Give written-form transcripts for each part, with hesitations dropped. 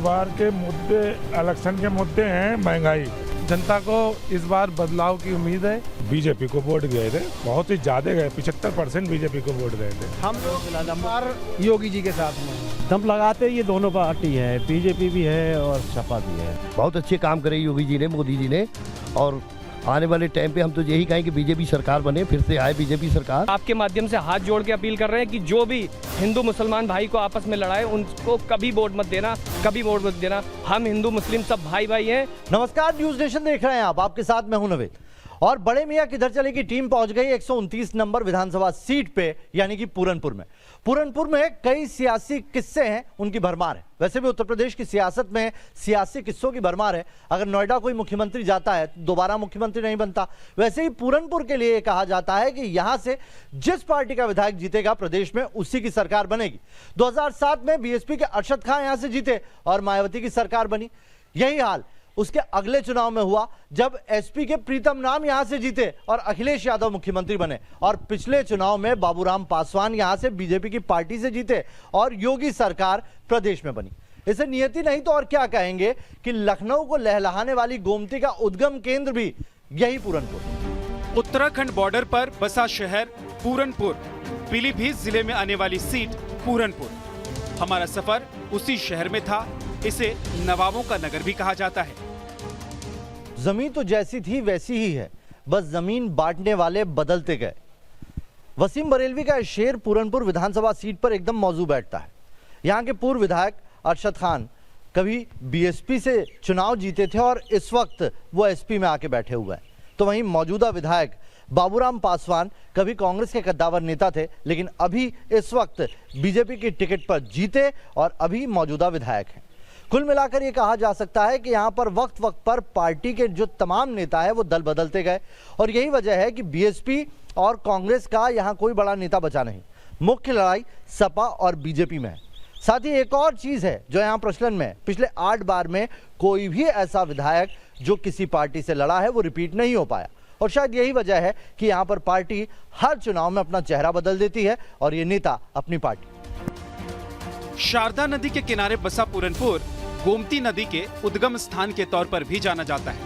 बार के मुद्दे इलेक्शन के मुद्दे हैं महंगाई। जनता को इस बार बदलाव की उम्मीद है। बीजेपी को वोट गए थे, बहुत ही ज्यादा गए, 75% बीजेपी को वोट गए थे। हम लोग योगी जी के साथ में दम लगाते ये दोनों पार्टी है, बीजेपी भी है और सपा भी है। बहुत अच्छे काम करे योगी जी ने, मोदी जी ने, और आने वाले टाइम पे हम तो यही कहें कि बीजेपी सरकार बने, फिर से आए बीजेपी सरकार। आपके माध्यम से हाथ जोड़ के अपील कर रहे हैं कि जो भी हिंदू मुसलमान भाई को आपस में लड़ाए उनको कभी वोट मत देना, कभी वोट मत देना। हम हिंदू मुस्लिम सब भाई भाई हैं। नमस्कार, न्यूज नेशन देख रहे हैं आप, आपके साथ मैं हूं नवेद। और बड़े मियां किधर चले की टीम पहुंच गई 129 नंबर विधानसभा सीट पे, यानी कि पूरनपुर में। पूरनपुर में कई सियासी किस्से हैं, उनकी भरमार है। वैसे भी उत्तर प्रदेश की सियासत में सियासी किस्सों की भरमार है। अगर नोएडा कोई मुख्यमंत्री जाता है तो दोबारा मुख्यमंत्री नहीं बनता। वैसे ही पूरनपुर के लिए कहा जाता है कि यहां से जिस पार्टी का विधायक जीतेगा प्रदेश में उसी की सरकार बनेगी। 2007 में बीएसपी के अरशद खान यहां से जीते और मायावती की सरकार बनी। यही हाल उसके अगले चुनाव में हुआ जब एसपी के प्रीतम राम यहां से जीते और अखिलेश यादव मुख्यमंत्री बने। और पिछले चुनाव में बाबूराम पासवान यहां से बीजेपी की पार्टी से जीते और योगी सरकार प्रदेश में बनी। इसे नियति नहीं तो और क्या कहेंगे कि लखनऊ को लहलहाने वाली गोमती का उद्गम केंद्र भी यही पूरनपुर। उत्तराखंड बॉर्डर पर बसा शहर पूरनपुर, पीलीभीत जिले में आने वाली सीट पूरनपुर। हमारा सफर उसी शहर में था। इसे नवाबों का नगर भी कहा जाता है। जमीन तो जैसी थी वैसी ही है, बस जमीन बांटने वाले बदलते गए। वसीम बरेलवी का शेर पूरनपुर विधानसभा सीट पर एकदम मौजू बैठता है। यहाँ के पूर्व विधायक अरशद खान कभी बीएसपी से चुनाव जीते थे और इस वक्त वो एसपी में आके बैठे हुए हैं। तो वहीं मौजूदा विधायक बाबूराम पासवान कभी कांग्रेस के कद्दावर नेता थे, लेकिन अभी इस वक्त बीजेपी की टिकट पर जीते और अभी मौजूदा विधायक हैं। कुल मिलाकर ये कहा जा सकता है कि यहाँ पर वक्त वक्त पर पार्टी के जो तमाम नेता है वो दल बदलते गए और यही वजह है कि बीएसपी और कांग्रेस का यहाँ कोई बड़ा नेता बचा नहीं। मुख्य लड़ाई सपा और बीजेपी में है। साथ ही एक और चीज है जो यहाँ प्रचलन में है, पिछले 8 बार में कोई भी ऐसा विधायक जो किसी पार्टी से लड़ा है वो रिपीट नहीं हो पाया। और शायद यही वजह है कि यहाँ पर पार्टी हर चुनाव में अपना चेहरा बदल देती है और ये नेता अपनी पार्टी। शारदा नदी के किनारे बसा पूरनपुर गोमती नदी के उद्गम स्थान के तौर पर भी जाना जाता है।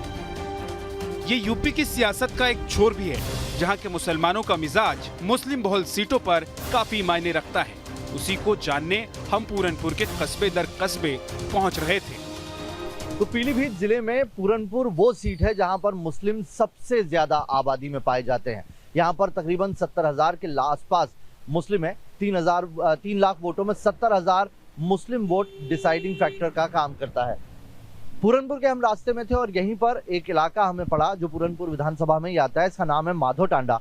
ये यूपी की सियासत का एक छोर भी है, जहां के मुसलमानों का मिजाज मुस्लिम बहुल सीटों पर काफी मायने रखता है। उसी को जानने हम पूरनपुर के कस्बे दर कस्बे पहुंच रहे थे। तो पीलीभीत जिले में पूरनपुर वो सीट है जहां पर मुस्लिम सबसे ज्यादा आबादी में पाए जाते हैं। यहाँ पर तकरीबन 70,000 के आसपास मुस्लिम है। 3 लाख वोटों में 70,000 मुस्लिम वोट डिसाइडिंग फैक्टर का काम करता है। पूरनपुर के हम रास्ते में थे और यहीं पर एक इलाका हमें पड़ा जो पूरनपुर विधानसभा में ही आता है। इसका नाम है माधो टांडा।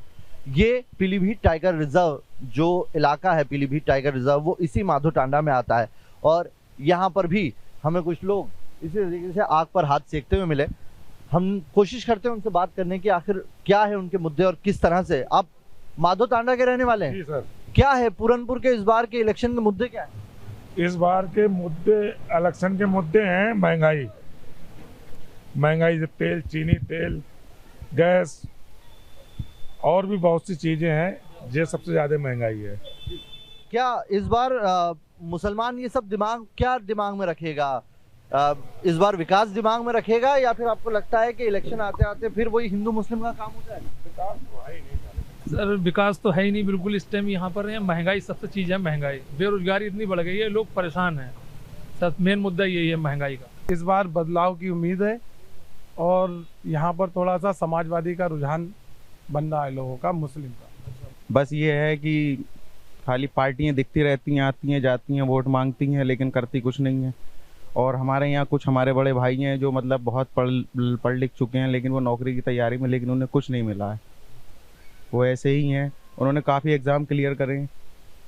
ये पीलीभीत टाइगर रिजर्व जो इलाका है, पीलीभीत टाइगर रिजर्व, वो इसी माधो टांडा में आता है। और यहाँ पर भी हमें कुछ लोग इसी तरीके से आग पर हाथ सेकते हुए मिले। हम कोशिश करते हैं उनसे बात करने की, आखिर क्या है उनके मुद्दे और किस तरह से। आप माधो टांडा के रहने वाले हैं? जी सर। क्या है पूरनपुर के इस बार के इलेक्शन के मुद्दे, क्या है? इस बार के मुद्दे इलेक्शन के मुद्दे हैं महंगाई। महंगाई से तेल, चीनी, तेल, गैस और भी बहुत सी चीजें हैं, ये सबसे ज्यादा महंगाई है। क्या इस बार मुसलमान ये सब दिमाग में रखेगा? इस बार विकास दिमाग में रखेगा या फिर आपको लगता है कि इलेक्शन आते आते फिर वही हिंदू मुस्लिम का काम हो जाएगा? विकास तो है ही नहीं सर, विकास तो है ही नहीं बिल्कुल। इस टाइम यहाँ पर महंगाई सबसे चीज है। महंगाई, बेरोजगारी इतनी बढ़ गई है, लोग परेशान हैं। सब मेन मुद्दा यही है महंगाई का। इस बार बदलाव की उम्मीद है और यहाँ पर थोड़ा सा समाजवादी का रुझान बन रहा है लोगों का, मुस्लिम का। बस ये है कि खाली पार्टियां दिखती रहती हैं, आती हैं जाती हैं, वोट मांगती हैं, लेकिन करती कुछ नहीं है। और हमारे यहाँ कुछ हमारे बड़े भाई हैं जो मतलब बहुत पढ़ लिख चुके हैं, लेकिन वो नौकरी की तैयारी में, लेकिन उन्हें कुछ नहीं मिला है। वो ऐसे ही हैं। उन्होंने काफ़ी एग्ज़ाम क्लियर करे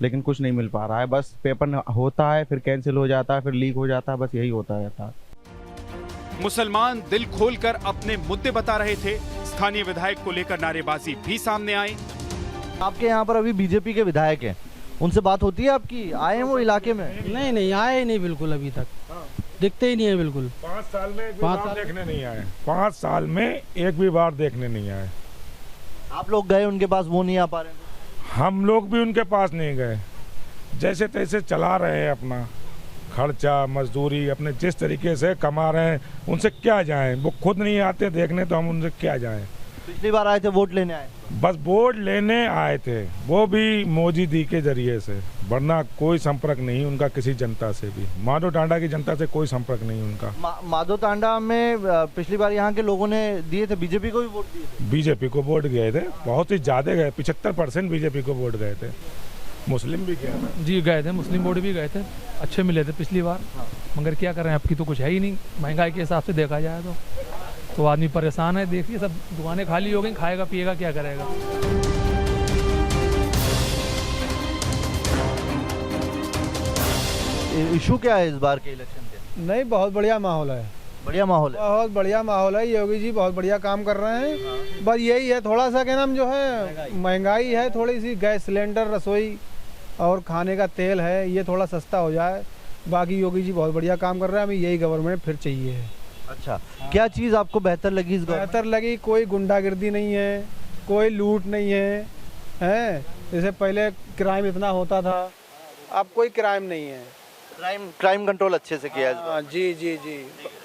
लेकिन कुछ नहीं मिल पा रहा है। बस पेपर होता है, फिर कैंसिल हो जाता है, फिर लीक हो जाता है, बस यही होता रहता है। मुसलमान दिल खोलकर अपने मुद्दे बता रहे थे। स्थानीय विधायक को लेकर नारेबाजी भी सामने आई। आपके यहाँ पर अभी बीजेपी के विधायक हैं, उनसे बात होती है आपकी? आए हैं वो इलाके में? नहीं आए ही नहीं, बिल्कुल अभी तक दिखते ही नहीं है बिल्कुल। 5 साल में एक भी बार देखने नहीं आए। 5 साल में एक भी बार देखने नहीं आए। आप लोग गए उनके पास, वो नहीं आ पा रहे? हम लोग भी उनके पास नहीं गए। जैसे तैसे चला रहे हैं अपना खर्चा मजदूरी अपने जिस तरीके से कमा रहे हैं उनसे क्या जाएं, वो खुद नहीं आते देखने तो हम उनसे क्या जाएं। पिछली बार आए थे वोट लेने आए, बस वोट लेने आए थे, वो भी मोदी दी के जरिए से, वरना कोई संपर्क नहीं उनका किसी जनता से भी। माधो टांडा की जनता से कोई संपर्क नहीं उनका। माधो टांडा में पिछली बार यहाँ के लोगों ने दिए थे, बीजेपी को भी वोट दिए थे। बीजेपी को वोट गए थे, बहुत ही ज्यादा गए, 75% बीजेपी को वोट गए थे। मुस्लिम भी गए थे जी, गए थे, मुस्लिम वोट भी गए थे, अच्छे मिले थे पिछली बार। मगर क्या करें, अब की तो कुछ है ही नहीं, महंगाई के हिसाब से देखा जाए तो आदमी परेशान है। देखिए सब दुकानें खाली हो गई, खाएगा पिएगा क्या करेगा। इशू क्या है इस बार के इलेक्शन के? नहीं, बहुत बढ़िया माहौल है, बढ़िया माहौल है, बहुत बढ़िया माहौल है। योगी जी बहुत बढ़िया काम कर रहे हैं। बस यही है, थोड़ा सा क्या नाम जो है महंगाई है, थोड़ी सी गैस सिलेंडर, रसोई और खाने का तेल है, ये थोड़ा सस्ता हो जाए। बाकी योगी जी बहुत बढ़िया काम कर रहे हैं, हमें यही गवर्नमेंट फिर चाहिए है। अच्छा, क्या चीज़ आपको बेहतर लगी इस गवर्नमेंट? बेहतर लगी, कोई गुंडागिर्दी नहीं है, कोई लूट नहीं है, हैं? जैसे पहले क्राइम इतना होता था, अब कोई क्राइम नहीं है। क्राइम कंट्रोल अच्छे से किया है इस बार। जी जी जी।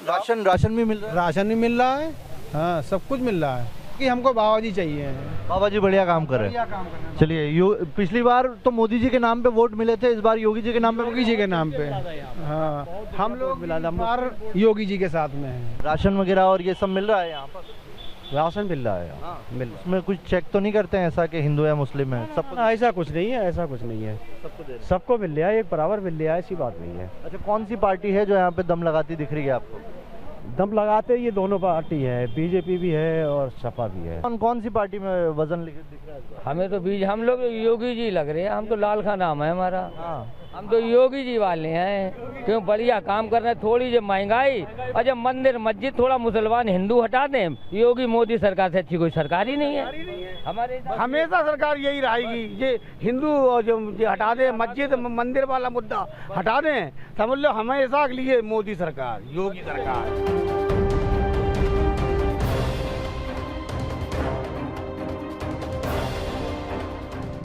राशन भी मिल रहा है? राशन भी मिल रहा है, हाँ, सब कुछ मिल रहा है। कि हमको बाबा जी चाहिए हैं। बाबा जी बढ़िया काम कर रहे हैं। चलिए, पिछली बार तो मोदी जी के नाम पे वोट मिले थे, इस बार योगी जी के नाम पे? योगी जी के नाम पे, हाँ, हम लोग बार योगी जी के साथ में हैं। राशन वगैरह और ये सब मिल रहा है यहाँ पर? राशन मिल रहा है, मिल रहा है। उसमें कुछ चेक तो नहीं करते हैं ऐसा कि हिंदू या मुस्लिम है? सबको ऐसा कुछ नहीं है, ऐसा कुछ नहीं है, सबको मिल रहा है, एक बराबर मिल रहा है, ऐसी बात नहीं है। अच्छा, कौन सी पार्टी है जो यहाँ पे दम लगाती दिख रही है आपको? दम लगाते ये दोनों पार्टी है, बीजेपी भी है और सपा भी है। कौन सी पार्टी में वजन दिख रहा है? हमें तो बीज, हम लोग योगी जी लग रहे हैं, हम तो लाल खान नाम है हमारा। हाँ, हम तो योगी जी वाले हैं, क्यों बढ़िया काम कर रहे हैं। थोड़ी जो महंगाई और जब मंदिर मस्जिद थोड़ा मुसलमान हिंदू हटा दें, योगी मोदी सरकार से अच्छी कोई सरकार ही नहीं है हमारे। हमेशा सरकार यही रहेगी, ये हिंदू और जो हटा दें, मस्जिद मंदिर वाला मुद्दा हटा दें, समझ लो हमेशा के लिए मोदी सरकार, योगी सरकार।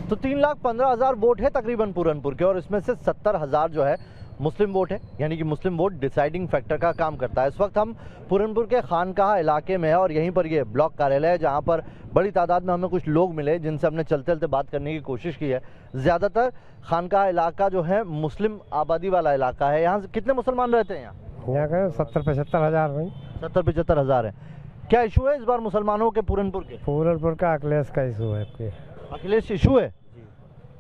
तो 3,15,000 वोट है तकरीबन पूरनपुर के, और इसमें से 70,000 जो है मुस्लिम वोट है, यानी कि मुस्लिम वोट डिसाइडिंग फैक्टर का काम करता है। इस वक्त हम पूरनपुर के खानकाहा इलाके में है और यहीं पर ये ब्लॉक कार्यालय है, जहां पर बड़ी तादाद में हमें कुछ लोग मिले जिनसे हमने चलते चलते बात करने की कोशिश की है। ज़्यादातर खानकाहा इलाका जो है मुस्लिम आबादी वाला इलाका है। यहाँ कितने मुसलमान रहते हैं? यहाँ का 70-75 हज़ार भाई, 70-75 हज़ार है। क्या इशू है इस बार मुसलमानों के पूरनपुर के? पूरनपुर का अखिलेश का इशू है आपके। अखिलेश इशू है?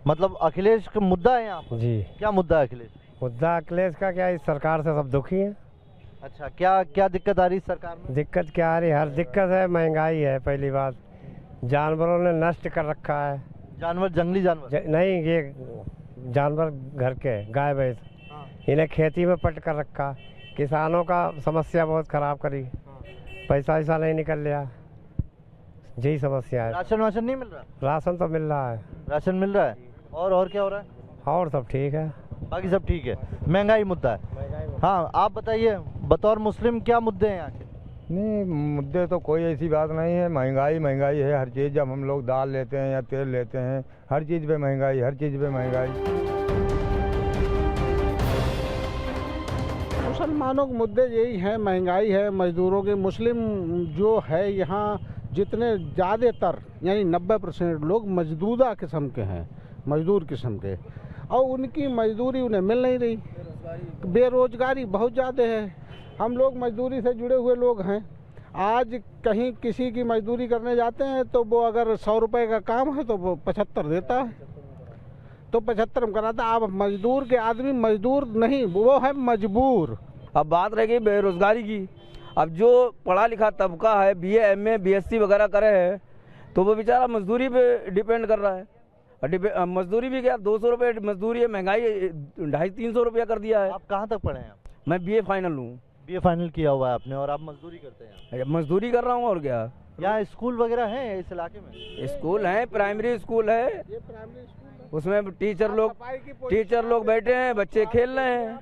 मतलब अखिलेश का मुद्दा है यहाँ पर? जी। क्या मुद्दा है अखिलेश? मुद्दा अखिलेश का क्या, इस सरकार से सब दुखी हैं। अच्छा, क्या क्या दिक्कत आ रही है सरकार में? दिक्कत क्या आ रही है? हर दिक्कत है, महंगाई है, पहली बात जानवरों ने नष्ट कर रखा है। जानवर, जंगली जानवर? नहीं, ये जानवर घर के गाय भैंस, इन्हें खेती में पट कर रखा। किसानों का समस्या बहुत खराब करी, पैसा ऐसा नहीं निकल लिया, यही समस्या है। राशन वाशन नहीं मिल रहा? राशन तो मिल रहा है। राशन मिल रहा है, और क्या हो रहा है? और सब ठीक है, बाकी सब ठीक है। महंगाई मुद्दा है। हाँ, आप बताइए बतौर मुस्लिम क्या मुद्दे हैं यहाँ के? नहीं, मुद्दे तो कोई ऐसी बात नहीं है। महंगाई है हर चीज़। जब हम लोग दाल लेते हैं या तेल लेते हैं, हर चीज़ पे महंगाई, हर चीज़ पे महंगाई। मुसलमानों के मुद्दे यही हैं, महंगाई है, मजदूरों के। मुस्लिम जो है यहाँ जितने ज़्यादातर यानी 90% लोग मजदूदा किस्म के हैं, मजदूर किस्म के, और उनकी मजदूरी उन्हें मिल नहीं रही। बेरोजगारी बहुत ज़्यादा है। हम लोग मजदूरी से जुड़े हुए लोग हैं। आज कहीं किसी की मजदूरी करने जाते हैं तो वो अगर 100 रुपये का काम है तो वो 75 देता है, तो 75 में कराता। अब मजदूर के आदमी मजदूर नहीं, वो है मजबूर। अब बात रह गई बेरोजगारी की। अब जो पढ़ा लिखा तबका है, BA, MA, BSc वगैरह करे हैं, तो वो बेचारा मजदूरी पे डिपेंड कर रहा है। मजदूरी भी क्या, 200 रुपये मजदूरी है, महंगाई 250-300 रुपया कर दिया है। आप कहाँ तक पढ़े हैं? मैं BA फाइनल हूँ। BA फाइनल किया हुआ है आपने, और आप मजदूरी करते हैं? मजदूरी कर रहा हूँ, और क्या। यहाँ स्कूल वगैरह है इस इलाके में? स्कूल है, प्राइमरी स्कूल है, उसमें टीचर लोग बैठे हैं, बच्चे खेल रहे हैं।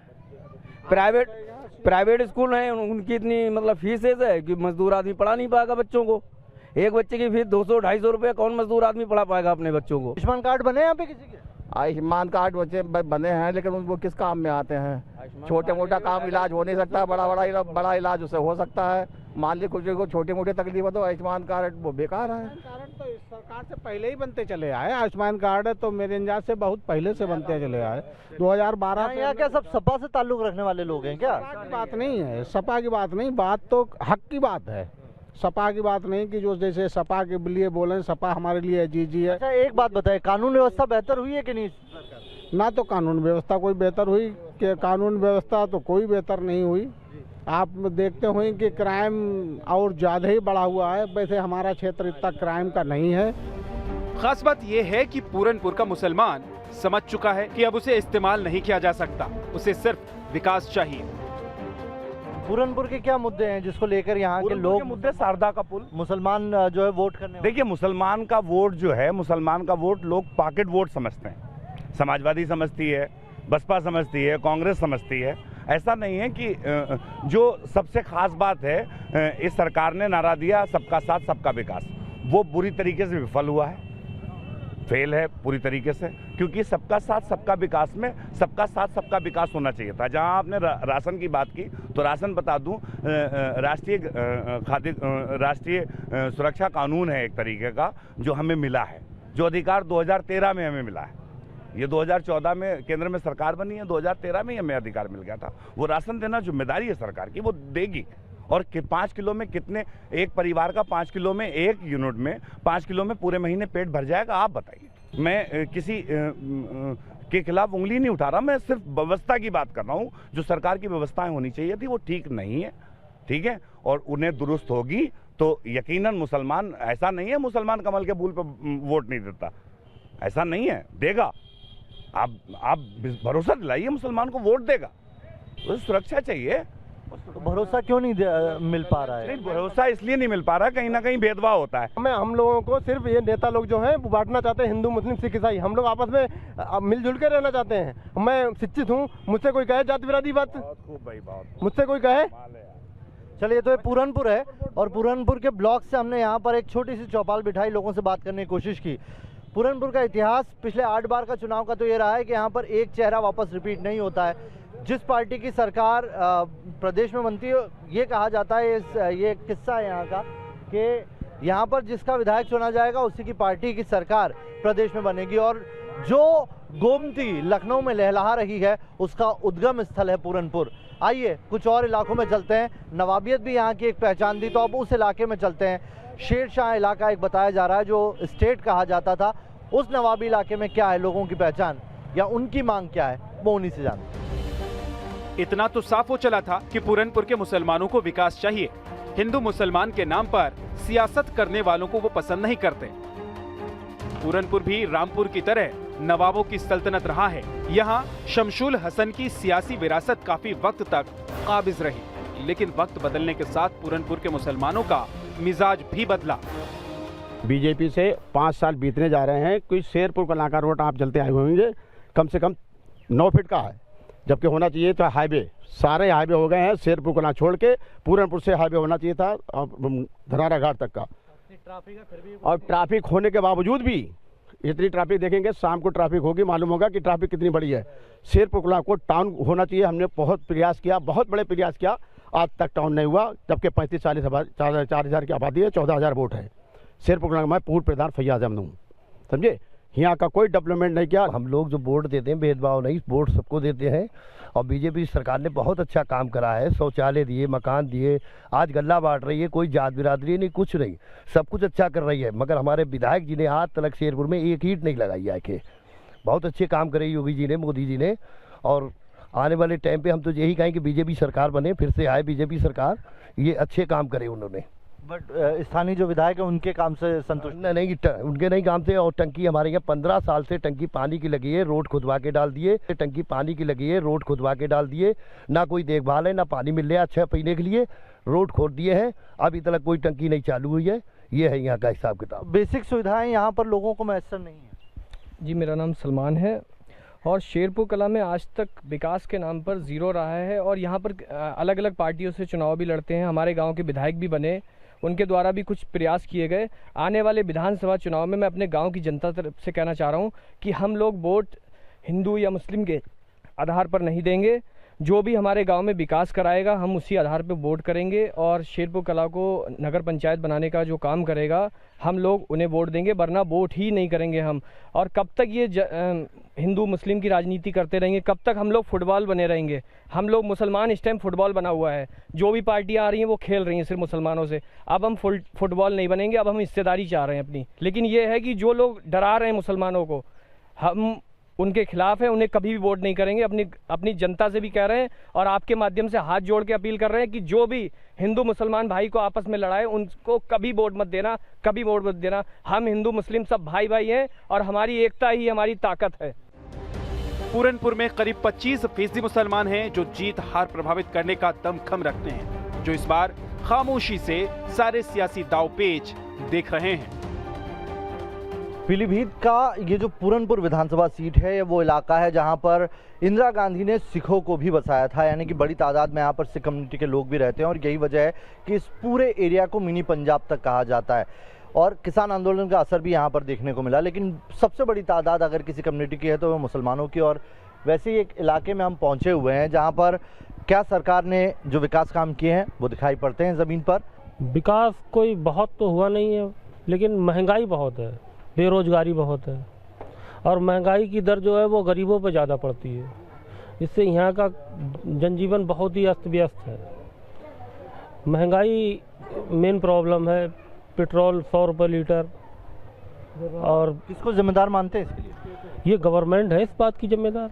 प्राइवेट स्कूल हैं, उनकी इतनी मतलब फीसेज है कि मजदूर आदमी पढ़ा नहीं पाएगा बच्चों को। एक बच्चे की फीस 200-250 रुपये, कौन मजदूर आदमी पढ़ा पाएगा अपने बच्चों को? आयुष्मान कार्ड बने यहाँ पे किसी के? आयुष्मान कार्ड बने हैं, लेकिन वो किस काम में आते हैं? छोटे मोटा काम इलाज हो नहीं सकता, बड़ा इलाज उससे हो सकता है। मान ली कुछ को छोटी मोटी तकलीफ है तो आयुष्मान कार्ड वो बेकार है। कारण तो इस सरकार से पहले ही बनते चले आए। आयुष्मान कार्ड तो मेरे अंदाज से बहुत पहले से बनते चले आए। 2012 से। यहाँ क्या सब सपा से ताल्लुक रखने वाले लोग हैं क्या? सपा की बात नहीं है, सपा की बात नहीं, बात तो हक की बात है। सपा की बात नहीं कि जो जैसे सपा के लिए बोले, सपा हमारे लिए जी है। अच्छा एक बात बताए, कानून व्यवस्था बेहतर हुई है कि नहीं? ना तो कानून व्यवस्था कोई बेहतर हुई कि कानून व्यवस्था तो कोई बेहतर नहीं हुई। आप देखते हुए कि क्राइम और ज़्यादा ही बढ़ा हुआ है। वैसे हमारा क्षेत्र इतना क्राइम का नहीं है। खास बात यह है कि पूरनपुर का मुसलमान समझ चुका है कि अब उसे इस्तेमाल नहीं किया जा सकता, उसे सिर्फ विकास चाहिए। पूरनपुर के क्या मुद्दे हैं जिसको लेकर यहाँ के लोग? मुद्दे शारदा का पुल, मुसलमान जो है वोट करने, देखिए मुसलमान का वोट जो है, मुसलमान का वोट लोग पॉकेट वोट समझते हैं। समाजवादी समझती है, बसपा समझती है, कांग्रेस समझती है। ऐसा नहीं है कि जो सबसे खास बात है, इस सरकार ने नारा दिया सबका साथ सबका विकास, वो बुरी तरीके से विफल हुआ है, फेल है पूरी तरीके से। क्योंकि सबका साथ सबका विकास में सबका साथ सबका विकास होना चाहिए था। जहां आपने राशन की बात की तो राशन बता दूं, राष्ट्रीय सुरक्षा कानून है एक तरीके का जो हमें मिला है, जो अधिकार 2013 में हमें मिला है। ये 2014 में केंद्र में सरकार बनी है, 2013 में ही हमें अधिकार मिल गया था। वो राशन देना जिम्मेदारी है सरकार की, वो देगी। और 5 किलो में कितने, एक परिवार का 5 किलो में, एक यूनिट में 5 किलो में पूरे महीने पेट भर जाएगा? आप बताइए। मैं किसी के खिलाफ उंगली नहीं उठा रहा, मैं सिर्फ व्यवस्था की बात कर रहा हूँ। जो सरकार की व्यवस्थाएं होनी चाहिए थी वो ठीक नहीं है, ठीक है, और उन्हें दुरुस्त होगी तो यकीनन मुसलमान, ऐसा नहीं है मुसलमान कमल के फूल पर वोट नहीं देता, ऐसा नहीं है, देगा। आप भरोसा दिलाइए, मुसलमान को वोट देगा। तो सुरक्षा चाहिए। तो भरोसा क्यों नहीं मिल पा रहा है? नहीं, भरोसा इसलिए नहीं मिल पा रहा, कहीं ना कहीं भेदभाव होता है। हम लोगों को सिर्फ ये नेता लोग जो हैं वो बांटना चाहते हैं, हिंदू मुस्लिम सिख ईसाई। हम लोग आपस में मिलजुल के रहना चाहते हैं। मैं शिक्षित हूँ, मुझसे कोई कहे जाति विरोधी बात, मुझसे कोई कहे। चलिए, तो ये पूरनपुर है और पूरनपुर के ब्लॉक से हमने यहाँ पर एक छोटी सी चौपाल बिठाई, लोगों से बात करने की कोशिश की। पूरनपुर का इतिहास पिछले 8 बार का चुनाव का तो ये रहा है कि यहाँ पर एक चेहरा वापस रिपीट नहीं होता है। जिस पार्टी की सरकार प्रदेश में बनती है, ये कहा जाता है, ये किस्सा है यहाँ का कि यहाँ पर जिसका विधायक चुना जाएगा उसी की पार्टी की सरकार प्रदेश में बनेगी। और जो गोमती लखनऊ में लहलहा रही है उसका उद्गम स्थल है पूरनपुर। आइए कुछ और इलाकों में चलते हैं। नवाबियत भी यहाँ की एक पहचान थी, तो अब उस इलाके में चलते हैं। शेरशाह इलाका एक बताया जा रहा है जो स्टेट कहा जाता था। उस नवाबी इलाके में क्या है लोगों की पहचान या उनकी मांग क्या है, वो उन्हीं से जानते हैं। इतना तो साफ हो चला था कि पूरनपुर के मुसलमानों को विकास चाहिए। हिंदू मुसलमान के नाम पर सियासत करने वालों को वो पसंद नहीं करते। पूरनपुर भी रामपुर की तरह नवाबों की सल्तनत रहा है। यहाँ शमशुल हसन की सियासी विरासत काफी वक्त तक काबिज रही, लेकिन वक्त बदलने के साथ पूरनपुर के मुसलमानों का मिजाज भी बदला। बीजेपी से 5 साल बीतने जा रहे हैं। कोई शेरपुर कलां का रोड आप चलते आए होंगे, कम से कम 9 फीट का है, जबकि होना चाहिए था हाईवे। सारे हाईवे हो गए हैं, शेरपुर कलां छोड़ के पूरनपुर से हाईवे होना चाहिए था धनारा घाट तक का। और ट्रैफिक होने के बावजूद भी इतनी ट्रैफिक देखेंगे, शाम को ट्रैफिक होगी, मालूम होगा कि ट्रैफिक कितनी बड़ी है। शेरपुर कलां को टाउन होना चाहिए। हमने बहुत प्रयास किया, बहुत बड़े प्रयास किया, आज तक टाउन नहीं हुआ, जबकि 35-40 4,000 की आबादी है, 14,000 वोट है। शेरपुर कलां में पूर्व प्रधान फैयाज अहमद हूँ, समझे। यहाँ का कोई डेवलपमेंट नहीं किया। हम लोग जो वोट देते हैं, भेदभाव नहीं, वोट सबको देते हैं। और बीजेपी सरकार ने बहुत अच्छा काम करा है, शौचालय दिए, मकान दिए, आज गल्ला बांट रही है, कोई जात बिरादरी नहीं, कुछ नहीं, सब कुछ अच्छा कर रही है। मगर हमारे विधायक जी ने आज तक शेरपुर में एक ईंट नहीं लगाई आके। बहुत अच्छे काम करे योगी जी ने, मोदी जी ने। और आने वाले टाइम पे हम तो यही कहें कि बीजेपी सरकार बने, फिर से आए बीजेपी सरकार, ये अच्छे काम करे उन्होंने। बट स्थानीय जो विधायक है उनके काम से संतुष्ट नहीं, उनके नहीं काम से। और टंकी हमारे यहाँ 15 साल से टंकी पानी की लगी है, रोड खुदवा के डाल दिए। टंकी पानी की लगी है, रोड खुदवा के डाल दिए, ना कोई देखभाल है, ना पानी मिल रहा है अच्छा पीने के लिए, रोड खोद दिए हैं, अभी तक कोई टंकी नहीं चालू हुई है। ये है यहाँ का हिसाब किताब। बेसिक सुविधाएं यहाँ पर लोगों को मैसर नहीं है। जी, मेरा नाम सलमान है और शेरपुर कला में आज तक विकास के नाम पर ज़ीरो रहा है। और यहाँ पर अलग अलग पार्टियों से चुनाव भी लड़ते हैं, हमारे गांव के विधायक भी बने, उनके द्वारा भी कुछ प्रयास किए गए। आने वाले विधानसभा चुनाव में मैं अपने गांव की जनता तरफ से कहना चाह रहा हूं कि हम लोग वोट हिंदू या मुस्लिम के आधार पर नहीं देंगे। जो भी हमारे गांव में विकास कराएगा हम उसी आधार पर वोट करेंगे, और शेरपुर कला को नगर पंचायत बनाने का जो काम करेगा हम लोग उन्हें वोट देंगे, वरना वोट ही नहीं करेंगे हम। और कब तक ये हिंदू मुस्लिम की राजनीति करते रहेंगे, कब तक हम लोग फुटबॉल बने रहेंगे। हम लोग मुसलमान, इस टाइम फुटबॉल बना हुआ है, जो भी पार्टियां आ रही हैं वो खेल रही हैं सिर्फ मुसलमानों से। अब हम फुटबॉल नहीं बनेंगे, अब हम हिस्सेदारी चाह रहे हैं अपनी। लेकिन ये है कि जो लोग डरा रहे हैं मुसलमानों को, हम उनके खिलाफ है, उन्हें कभी भी वोट नहीं करेंगे। अपनी जनता से भी कह रहे हैं और आपके माध्यम से हाथ जोड़ के अपील कर रहे हैं कि जो भी हिंदू मुसलमान भाई को आपस में लड़ाए उनको कभी वोट मत देना, कभी वोट मत देना। हम हिंदू मुस्लिम सब भाई भाई हैं और हमारी एकता ही हमारी ताकत है। पूरनपुर में करीब 25% मुसलमान हैं जो जीत हार प्रभावित करने का दमखम रखते हैं, जो इस बार खामोशी से सारे सियासी दांवपेच देख रहे हैं। पीलीभीत का ये जो पूरनपुर विधानसभा सीट है, ये वो इलाका है जहां पर इंदिरा गांधी ने सिखों को भी बसाया था, यानी कि बड़ी तादाद में यहाँ पर सिख कम्युनिटी के लोग भी रहते हैं। और यही वजह है कि इस पूरे एरिया को मिनी पंजाब तक कहा जाता है, और किसान आंदोलन का असर भी यहाँ पर देखने को मिला। लेकिन सबसे बड़ी तादाद अगर किसी कम्युनिटी की है तो वो मुसलमानों की। और वैसे ही एक इलाके में हम पहुँचे हुए हैं जहाँ पर क्या सरकार ने जो विकास काम किए हैं वो दिखाई पड़ते हैं ज़मीन पर। विकास कोई बहुत तो हुआ नहीं है, लेकिन महंगाई बहुत है, बेरोजगारी बहुत है, और महंगाई की दर जो है वो गरीबों पे ज़्यादा पड़ती है। इससे यहाँ का जनजीवन बहुत ही अस्त व्यस्त है। महंगाई मेन प्रॉब्लम है। पेट्रोल 100 रुपये लीटर। और किसको जिम्मेदार मानते हैं इसके लिए? ये गवर्नमेंट है इस बात की जिम्मेदार,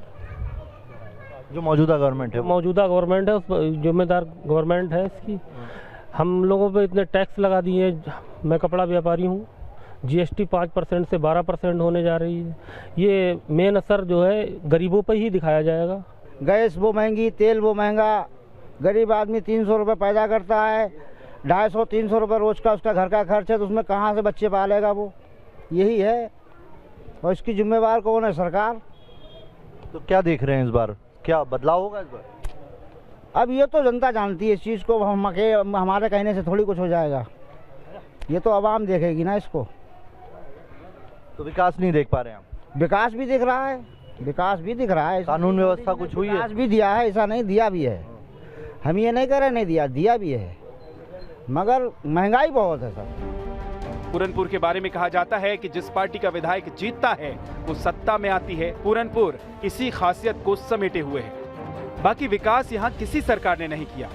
जो मौजूदा गवर्नमेंट है। मौजूदा गवर्नमेंट है, उस जिम्मेदार गवर्नमेंट है इसकी। हम लोगों पे इतने टैक्स लगा दिए। मैं कपड़ा व्यापारी हूँ, GST 5% से 12% होने जा रही है। ये मेन असर जो है गरीबों पर ही दिखाया जाएगा। गैस वो महंगी, तेल वो महंगा। गरीब आदमी 300 रुपये पैदा करता है, 250-300 रुपये रोज़ का उसका घर का खर्च है, तो उसमें कहाँ से बच्चे पालेगा वो? यही है, और इसकी जिम्मेवार कौन है? सरकार। तो क्या देख रहे हैं इस बार, क्या बदलाव होगा इस बार? अब ये तो जनता जानती है इस चीज़ को, हमारे कहने से थोड़ी कुछ हो जाएगा। ये तो आवाम देखेगी ना इसको। तो विकास नहीं देख पा रहे हैं हम? विकास भी दिख रहा है, विकास भी दिख रहा है। कानून व्यवस्था कुछ हुई है? विकास भी दिया है, ऐसा नहीं दिया भी है। हम ये नहीं कह रहे नहीं दिया, दिया भी है, मगर महंगाई बहुत है सर। पूरनपुर के बारे में कहा जाता है कि जिस पार्टी का विधायक जीतता है वो सत्ता में आती है। पूरनपुर इसी खासियत को समेटे हुए है। बाकी विकास यहाँ किसी सरकार ने नहीं किया।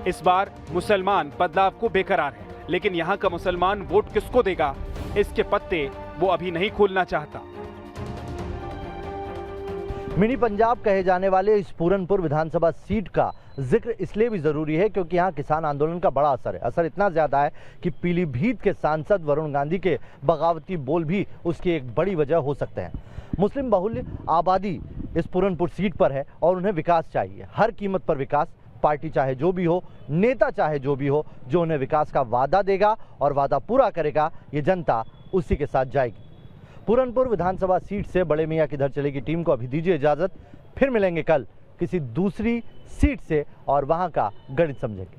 इस बार मुसलमान बदलाव को बेकरार है, लेकिन यहाँ का मुसलमान वोट किसको देगा इसके पत्ते वो अभी नहीं खोलना चाहता। मिनी पंजाब कहे जाने वाले इस पूरनपुर विधानसभा सीट का जिक्र इसलिए भी जरूरी है क्योंकि यहाँ किसान आंदोलन का बड़ा असर है। असर इतना ज्यादा है कि पीलीभीत के सांसद वरुण गांधी के बगावती बोल भी उसकी एक बड़ी वजह हो सकते हैं। मुस्लिम बहुल्य आबादी इस पूरनपुर सीट पर है और उन्हें विकास चाहिए, हर कीमत पर विकास। पार्टी चाहे जो भी हो, नेता चाहे जो भी हो, जो उन्हें विकास का वादा देगा और वादा पूरा करेगा, ये जनता उसी के साथ जाएगी। पूरनपुर विधानसभा सीट से बड़े मियाँ किधर चलेगी टीम को अभी दीजिए इजाजत। फिर मिलेंगे कल किसी दूसरी सीट से और वहां का गणित समझेंगे।